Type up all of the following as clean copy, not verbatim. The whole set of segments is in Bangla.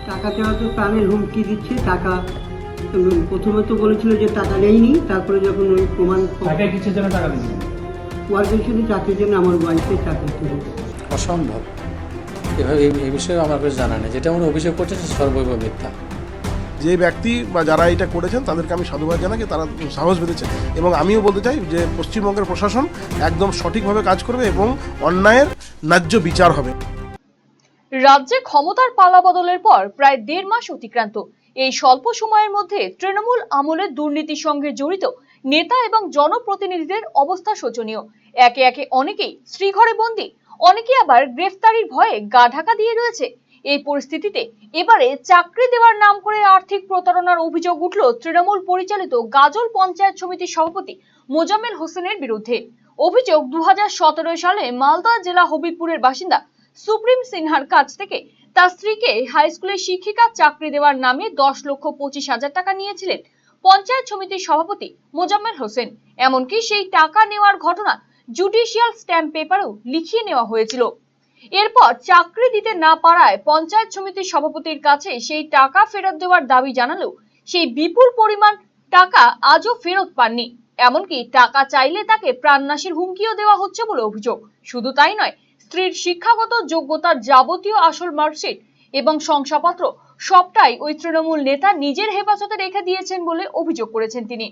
টাকা চাওয়াতে প্রাণের হুমকি দিচ্ছে। টাকা প্রথমে তো বলেছিল যে টাকা নেইনি, তারপরে যখন ওই প্রমাণ কিসের জন্য টাকা দিয়েছেন? ওয়ার্কের চাকরির জন্য আমার ওয়াইফের চাকরি ছিল। অসম্ভব। এভাবে এই বিষয়ে আমার কাছে জানা নেই। যেটা উনি অভিযোগ করছেন সর্বৈব মিথ্যা। যে ব্যক্তি বা যারা এটা করেছেন তাদেরকে আমি সাধুবাদ জানাই যে তারা সাহস বেঁধেছে, এবং আমিও বলতে চাই যে পশ্চিমবঙ্গের প্রশাসন একদম সঠিকভাবে কাজ করবে এবং অন্যায়ের ন্যায্য বিচার হবে। রাজ্যে ক্ষমতার পালাবদলের পর প্রায় 1.5 মাস অতিক্রান্ত। এই স্বল্প সময়ের মধ্যে তৃণমূল আমলের দুর্নীতির সঙ্গে জড়িত নেতা এবং জনপ্রতিনিধিদের অবস্থা শোচনীয়। একে একে অনেকেই শ্রীঘরে বন্দী, অনেকে আবার গ্রেফতারির ভয়ে গা ঢাকা দিয়ে রয়েছে। এই পরিস্থিতিতে এবারে চাকরি দেওয়ার নাম করে আর্থিক প্রতারণার অভিযোগ উঠল তৃণমূল পরিচালিত গাজল পঞ্চায়েত সমিতির সভাপতি মোজাম্মেল হোসেনের বিরুদ্ধে। অভিযোগ 2017 সালে মালদা জেলা হবিবপুরের বাসিন্দা সুপ্রিম সিনহার কাছ থেকে তার স্ত্রীকে হাই স্কুলের শিক্ষিকা চাকরি দেওয়ার নামে 10,25,000 টাকা নিয়েছিলেন পঞ্চায়েত সমিতির সভাপতি মোজাম্মেল হোসেন। এমনকি সেই টাকা নেওয়ার ঘটনা জুডিশিয়াল স্ট্যাম্প পেপারেও লিখিয়ে নেওয়া হয়েছিল। এরপর চাকরি দিতে না পারায় পঞ্চায়েত সমিতির সভাপতির কাছে সেই টাকা ফেরত দেওয়ার দাবি জানালেও সেই বিপুল পরিমাণ টাকা আজও ফেরত পাননি। এমনকি টাকা চাইলে তাকে প্রাণনাশের হুমকিও দেওয়া হচ্ছে বলে অভিযোগ। শুধু তাই নয়, স্ত্রীর শিক্ষাগত যোগ্যতার যাবতীয় আসল মার্কশিট এবং শংসাপত্র সবটাই ওই তৃণমূল নেতা নিজের হেফাজতে রেখে দিয়েছেন বলে অভিযোগ করেছেন তিনি।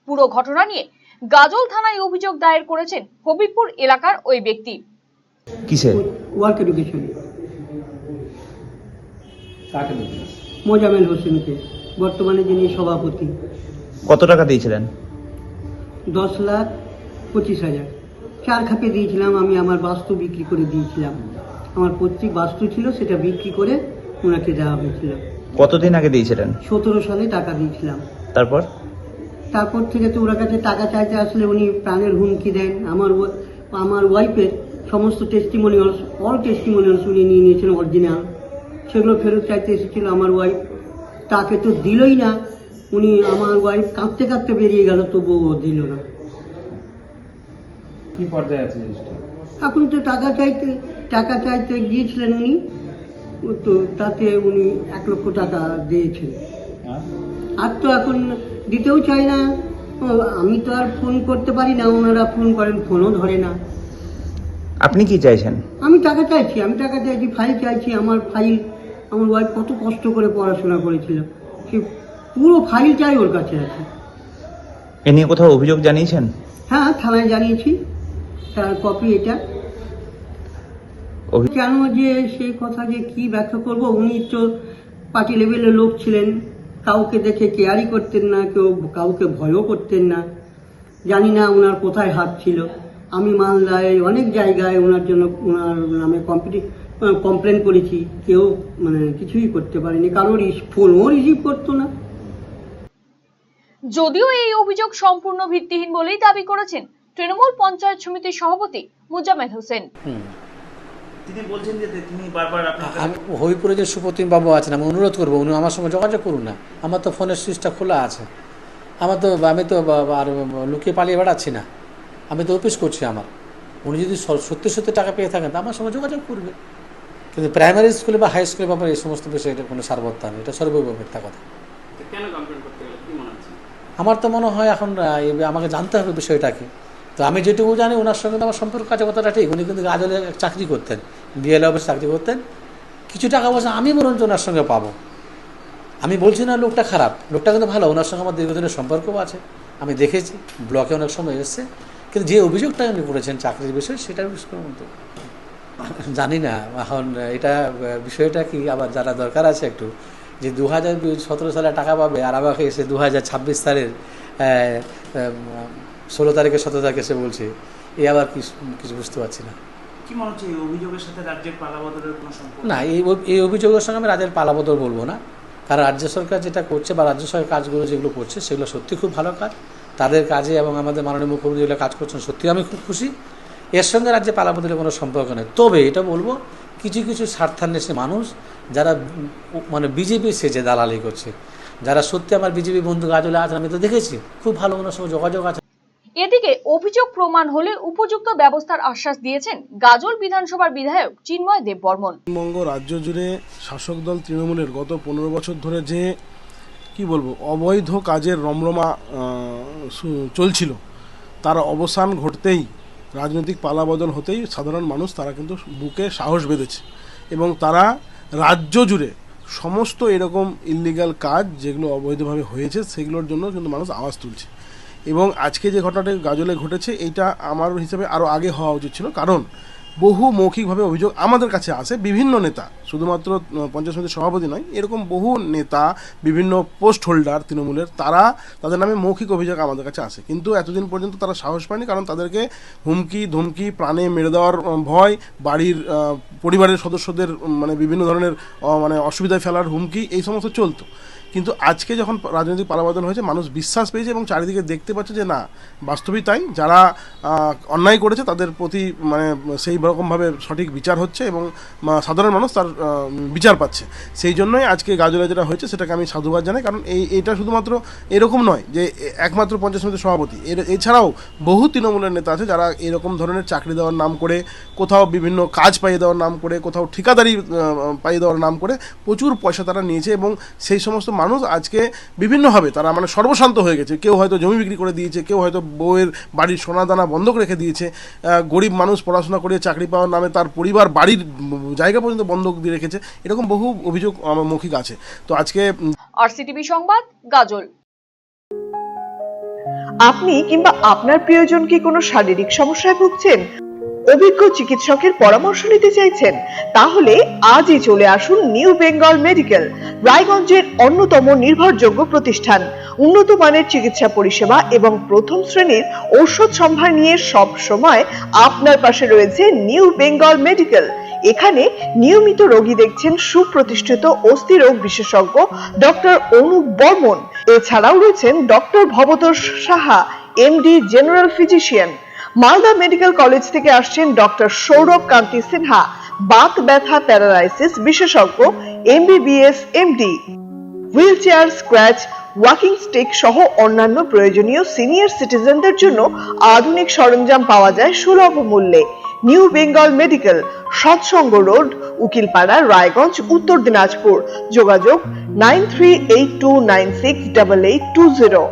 পুরো ঘটনা নিয়ে গাজল থানায় অভিযোগ দায়ের করেছেন হবিবপুর এলাকার ওই ব্যক্তি। কিসের? Work education. কাকে দিয়েছেন? মোজাম্মেল হোসেনকে, বর্তমানে যিনি সভাপতি। কত টাকা দিয়েছিলেন? 10,25,000 4 খাপে দিয়েছিলাম। আমি আমার বাস্তু বিক্রি করে দিয়েছিলাম। আমার পৈতৃক বাস্তু ছিল, সেটা বিক্রি করে ওনাকে দেওয়া হয়েছিল। কতদিন আগে দিয়েছিলেন? 17 সালে টাকা দিয়েছিলাম। তারপর থেকে তো ওর কাছে টাকা চাইতে আসলে উনি প্রাণের হুমকি দেন। আমার ওয়াইফের সমস্ত টেস্টিমোনিয়ালস, অল টেস্টিমোনিয়ালস উনি নিয়ে নিয়েছেন অরিজিনাল। সেগুলো ফেরত চাইতে এসেছিল আমার ওয়াইফ। তাকে তো দিলই না। উনি, আমার ওয়াইফ কাঁদতে কাঁদতে বেরিয়ে গেল, তবুও ও দিল না। কি পর্যায়ে আছে? এখন তো টাকা চাইতে গিয়েছিলেন উনি, তো তাতে উনি 1 লক্ষ টাকা দিয়েছেন। আর তো এখন দিতেও চাই না। আমি তো আর ফোন করতে পারি না, ওনারা ফোন করেন, ফোনও ধরে না। আপনি কি চাইছেন? আমি টাকা চাইছি, ফাইল চাইছি। আমার ওয়াইফ কত কষ্ট করে পড়াশোনা করেছিল, সে পুরো ফাইল চাই ওর কাছে আছে। এ নিয়ে কোথাও অভিযোগ জানিয়েছেন? হ্যাঁ, থানায় জানিয়েছি, তার কপি এটা। কেন যে সেই কথা যে কি ব্যাখ্যা করব, উনি তো পার্টি লেভেলের লোক ছিলেন, কাউকে দেখে কেয়ারই করতেন না, কাউকে ভয়ও করতেন না। জানি না ওনার কোথায় হাত ছিল। আমি মালদায় অনেক জায়গায় ওনার জন্য, ওনার নামে কমপ্লেন করেছি, কেউ কিছুই করতে পারেনি, কারোর ফোনও রিসিভ করতো না। যদিও এই অভিযোগ সম্পূর্ণ ভিত্তিহীন বলেই দাবি করেছেন তৃণমূল পঞ্চায়েত সমিতির সভাপতি মোজাম্মেল হোসেন। তিনি বলছেন যে তিনি বারবার আমি হবিপুরে যে সুপ্রতিম বাবু আছেন, আমি অনুরোধ করবো উনি আমার সঙ্গে যোগাযোগ করুন না। আমার তো ফোনের সুইচটা খোলা আছে। আমি তো আর লুকিয়ে পালিয়ে বেড়াচ্ছি না। আমি তো অফিস করছি আমার। উনি যদি সত্যি সত্যি টাকা পেয়ে থাকেন তা আমার সঙ্গে যোগাযোগ করবে। কিন্তু প্রাইমারি স্কুলে বা হাই স্কুলে ব্যাপারে এই সমস্ত বিষয়ে এটা কোনো সারবত্তা নেই। এটা সর্বৈব মিথ্যা কথা। কেন কমপ্লেন করতে গেলে কি মনে হচ্ছে? আমার তো মনে হয় এখন আমাকে জানতে হবে বিষয়টাকে। তো আমি যেটুকু জানি, ওনার সঙ্গে তো আমার সম্পর্ক আছে, কথাটা ঠিক। উনি কিন্তু গাজলে চাকরি করতেন, বিএলএ অফিস চাকরি করতেন। কিছু টাকা পয়সা আমি বরঞ্চ ওনার সঙ্গে পাবো। আমি বলছি না লোকটা খারাপ, লোকটা কিন্তু ভালো। ওনার সঙ্গে আমার দীর্ঘদিনের সম্পর্কও আছে, আমি দেখেছি, ব্লকে অনেক সময় এসছে। কিন্তু যে অভিযোগটা উনি করেছেন চাকরির বিষয়ে, সেটার বিষয়ে কিন্তু জানি না। এখন এটা বিষয়টা কি আবার জানা দরকার আছে একটু, যে 2017 সালে টাকা পাবে, আর আমাকে এসে 2026 সালের 16 তারিখে 17 তারিখে এসে বলছে, এই আবার কিছু বুঝতে পারছি না। কি মনে হচ্ছে এই অভিযোগের সাথে রাজ্যের পালাবদলের কোনো সম্পর্ক? না, এই অভিযোগের সঙ্গে আমি রাজ্যের পালাবদল বলবো না। কারণ রাজ্য সরকার যেটা করছে বা রাজ্য সরকার কাজগুলো যেগুলো করছে, সেগুলো সত্যি খুব ভালো কাজ। তাদের কাজে এবং আমাদের মাননীয় মুখ্যমন্ত্রী যেগুলো কাজ করছেন, সত্যি আমি খুব খুশি। এর সঙ্গে রাজ্যে পালাবদলের কোনো সম্পর্ক নেই। তবে এটা বলবো, কিছু স্বার্থান্বেষী মানুষ যারা বিজেপি সেজে দালালি করছে, যারা সত্যি আমার বিজেপি বন্ধু গাজলে আছেন, আমি তো দেখেছি, খুব ভালো ওনার সঙ্গে যোগাযোগ আছে। এদিকে অভিযোগ প্রমাণ হলে উপযুক্ত ব্যবস্থার আশ্বাস দিয়েছেন গাজল বিধানসভার বিধায়ক চিন্ময় দেববর্মন। পশ্চিমবঙ্গ রাজ্য জুড়ে শাসক দল তৃণমূলের গত 15 বছর ধরে যে কি বলবো অবৈধ কাজের রমরমা চলছিল, তার অবসান ঘটতেই, রাজনৈতিক পালাবদল হতেই সাধারণ মানুষ তারা কিন্তু বুকে সাহস বেঁধেছে এবং তারা রাজ্য জুড়ে সমস্ত এরকম ইললিগাল কাজ যেগুলো অবৈধভাবে হয়েছে সেগুলোর জন্য কিন্তু মানুষ আওয়াজ তুলছে। এবং আজকে যে ঘটনাটা গাজলে ঘটেছে এইটা আমার হিসাবে আরও আগে হওয়া উচিত ছিল, কারণ বহু মৌখিকভাবে অভিযোগ আমাদের কাছে আসে বিভিন্ন নেতা, শুধুমাত্র পঞ্চায়েত সমিতির সভাপতি নয়, এরকম বহু নেতা, বিভিন্ন পোস্ট হোল্ডার তৃণমূলের, তারা তাদের নামে মৌখিক অভিযোগ আমাদের কাছে আসে, কিন্তু এতদিন পর্যন্ত তারা সাহস পায়নি, কারণ তাদেরকে হুমকি ধমকি, প্রাণে মেরে দেওয়ার ভয়, বাড়ির পরিবারের সদস্যদের মানে বিভিন্ন ধরনের মানে অসুবিধায় ফেলার হুমকি, এই সমস্ত চলতো। কিন্তু আজকে যখন রাজনৈতিক পালাবদল হয়েছে, মানুষ বিশ্বাস পেয়েছে এবং চারিদিকে দেখতে পাচ্ছে যে না, বাস্তবিক তাই, যারা অন্যায় করেছে তাদের প্রতি মানে সেই রকমভাবে সঠিক বিচার হচ্ছে এবং সাধারণ মানুষ তার বিচার পাচ্ছে। সেই জন্যই আজকে গাজলে যেটা হয়েছে সেটাকে আমি সাধুবাদ জানাই, কারণ এইটা শুধুমাত্র এরকম নয় যে একমাত্র পঞ্চায়েত সমিতির সভাপতি, এছাড়াও বহু তৃণমূলের নেতা আছে যারা এরকম ধরনের চাকরি দেওয়ার নাম করে, কোথাও বিভিন্ন কাজ পাইয়ে দেওয়ার নাম করে, কোথাও ঠিকাদারি পাইয়ে দেওয়ার নাম করে প্রচুর পয়সা তারা নিয়েছে এবং সেই সমস্ত মানুষ আজকে বিভিন্নভাবে তারা মানে সর্বশান্ত হয়ে গেছে। কেউ হয়তো জমি বিক্রি করে দিয়েছে, কেউ হয়তো বউয়ের বাড়ির সোনা দানা বন্ধক রেখে দিয়েছে, গরিব মানুষ পড়াশোনা করে চাকরি পাওয়ার নামে তার পরিবার বাড়ির জায়গা পর্যন্ত বন্ধক দিয়ে রেখেছে, এরকম বহু অভিযোগ আমার মৌখিক আছে। তো আজকে RCTV সংবাদ, গাজল। আপনি কিংবা আপনার প্রিয়জন কি কোনো শারীরিক সমস্যায় ভুগছেন, অভিজ্ঞ চিকিৎসকের পরামর্শ নিতে চাইছেন, তাহলে আজই চলে আসুন নিউ বেঙ্গল মেডিকেল, রায়গঞ্জের অন্যতম নির্ভরযোগ্য প্রতিষ্ঠান। উন্নত মানের চিকিৎসা পরিষেবা এবং প্রথম শ্রেণীর ঔষধ সম্ভার নিয়ে সব সময় আপনার পাশে রয়েছে নিউ বেঙ্গল মেডিকেল। এখানে নিয়মিত রোগী দেখছেন সুপ্রতিষ্ঠিত অস্থিরোগ বিশেষজ্ঞ ডক্টর অনুপ বর্মন। এছাড়াও রয়েছেন doctor Bhabatosh Saha, MD general physician. Malda medical college থেকে আসছেন ডক্টর সৌরভ কান্তি সিনহা, বাত ব্যথা প্যারালাইসিস বিশেষজ্ঞ, MBBS MD। Wheelchair, scratch, walking stick সহ অন্যান্য প্রয়োজনীয় সিনিয়র সিটিজেনদের জন্য আধুনিক সরঞ্জাম পাওয়া যায় সুলভ মূল্যে। নিউ বেঙ্গল মেডিকেল, সৎসঙ্গ রোড, উকিলপাড়া, রায়গঞ্জ, উত্তর দিনাজপুর। যোগাযোগ 9382968820।